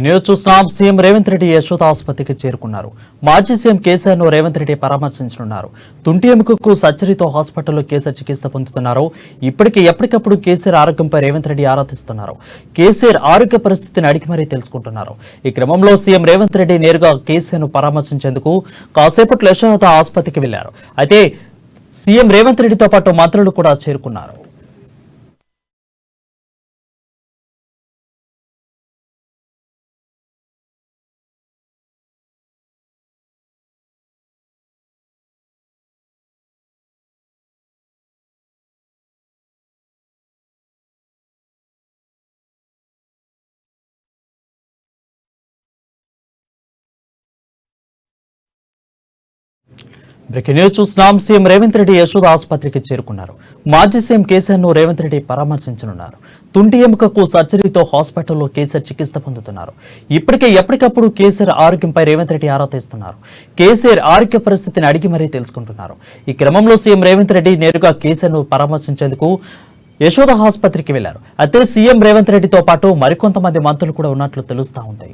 News చూస్తున్నాం. CM Revanth Reddy Yashoda ఆసుపత్రికి చేరుకున్నారు. మాజీ సీఎం కేసీఆర్ ను రేవంత్ రెడ్డి పరామర్శించనున్నారు. తుంటి ఎముకకు సర్జరీతో హాస్పిటల్లో కేసీఆర్ చికిత్స పొందుతున్నారు. ఇప్పటికే ఎప్పటికప్పుడు కేసీఆర్ ఆరోగ్యంపై రేవంత్ రెడ్డి ఆరాధిస్తున్నారు. కేసీఆర్ ఆరోగ్య పరిస్థితిని అడిగి మరీ తెలుసుకుంటున్నారు. ఈ క్రమంలో సీఎం రేవంత్ రెడ్డి నేరుగా కేసీఆర్ ను పరామర్శించేందుకు కాసేపట్లో యశోద ఆసుపత్రికి వెళ్లారు. అయితే సీఎం రేవంత్ రెడ్డితో పాటు మంత్రులు కూడా చేరుకున్నారు. బ్రేకింగ్ న్యూస్ చూస్తున్నాం. సీఎం రేవంత్ రెడ్డి యశోద ఆసుపత్రికి చేరుకున్నారు. మాజీ సీఎం కేసీఆర్ ను రేవంత్ రెడ్డి పరామర్శించనున్నారు. తుంటి ఎముకకు సర్జరీతో హాస్పిటల్లో కేసీఆర్ చికిత్స పొందుతున్నారు. ఇప్పటికే ఎప్పటికప్పుడు కేసీఆర్ ఆరోగ్యంపై రేవంత్ రెడ్డి ఆరా తీస్తున్నారు. కేసీఆర్ ఆరోగ్య పరిస్థితిని అడిగి మరీ తెలుసుకుంటున్నారు. ఈ క్రమంలో సీఎం రేవంత్ రెడ్డి నేరుగా కేసీఆర్ ను పరామర్శించేందుకు యశోద ఆసుపత్రికి వెళ్లారు. అయితే సీఎం రేవంత్ రెడ్డితో పాటు మరికొంతమంది మంత్రులు కూడా ఉన్నట్లు తెలుస్తా ఉంది.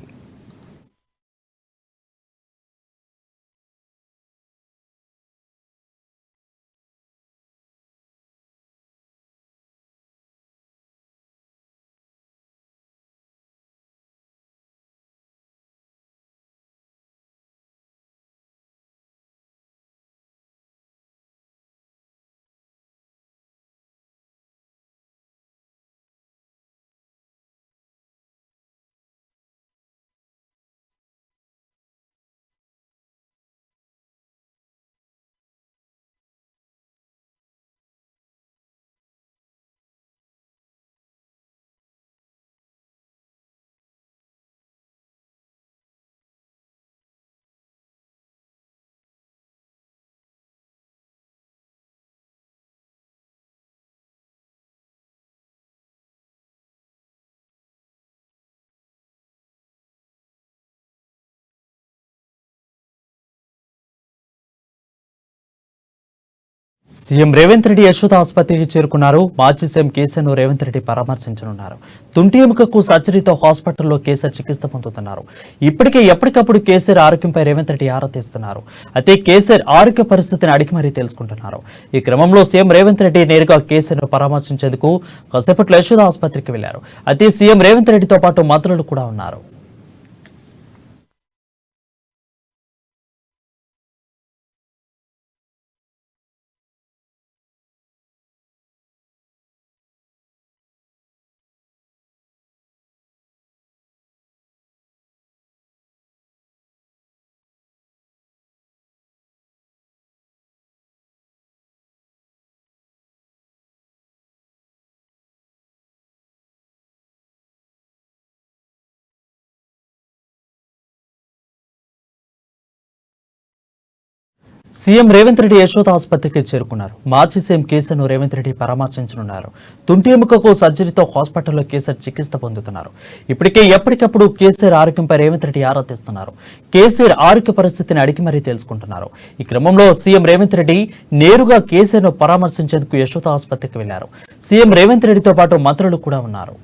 సీఎం రేవంత్ రెడ్డి యశోద ఆసుపత్రికి చేరుకున్నారు. మాజీ సీఎం కేసీఆర్ ను రేవంత్ రెడ్డి పరామర్శించనున్నారు. తుంటి ఎముకకు సర్జరీతో హాస్పిటల్లో కేసీఆర్ చికిత్స పొందుతున్నారు. ఇప్పటికే ఎప్పటికప్పుడు కేసీఆర్ ఆరోగ్యంపై రేవంత్ రెడ్డి ఆరా తీస్తున్నారు. అయితే కేసీఆర్ ఆరోగ్య పరిస్థితిని అడిగి మరీ తెలుసుకుంటున్నారు. ఈ క్రమంలో సీఎం రేవంత్ రెడ్డి నేరుగా కేసీఆర్ ను పరామర్శించేందుకు కాసేపట్లో యశోద ఆసుపత్రికి వెళ్లారు. అయితే సీఎం రేవంత్ రెడ్డితో పాటు మంత్రులు కూడా ఉన్నారు. సీఎం రేవంత్ రెడ్డి యశోద ఆసుపత్రికి చేరుకున్నారు. మాజీ సీఎం కేసీఆర్ ను రేవంత్ రెడ్డి పరామర్శించనున్నారు. తుంటి ఎముకకు సర్జరీతో హాస్పిటల్లో కేసీఆర్ చికిత్స పొందుతున్నారు. ఇప్పటికే ఎప్పటికప్పుడు కేసీఆర్ ఆరోగ్యంపై రేవంత్ రెడ్డి ఆరా తీస్తున్నారు. కేసీఆర్ ఆరోగ్య పరిస్థితిని అడిగి మరీ తెలుసుకుంటున్నారు. ఈ క్రమంలో సీఎం రేవంత్ రెడ్డి నేరుగా కేసీఆర్ ను పరామర్శించేందుకు యశోద ఆసుపత్రికి వెళ్లారు. సీఎం రేవంత్ రెడ్డితో పాటు మంత్రులు కూడా ఉన్నారు.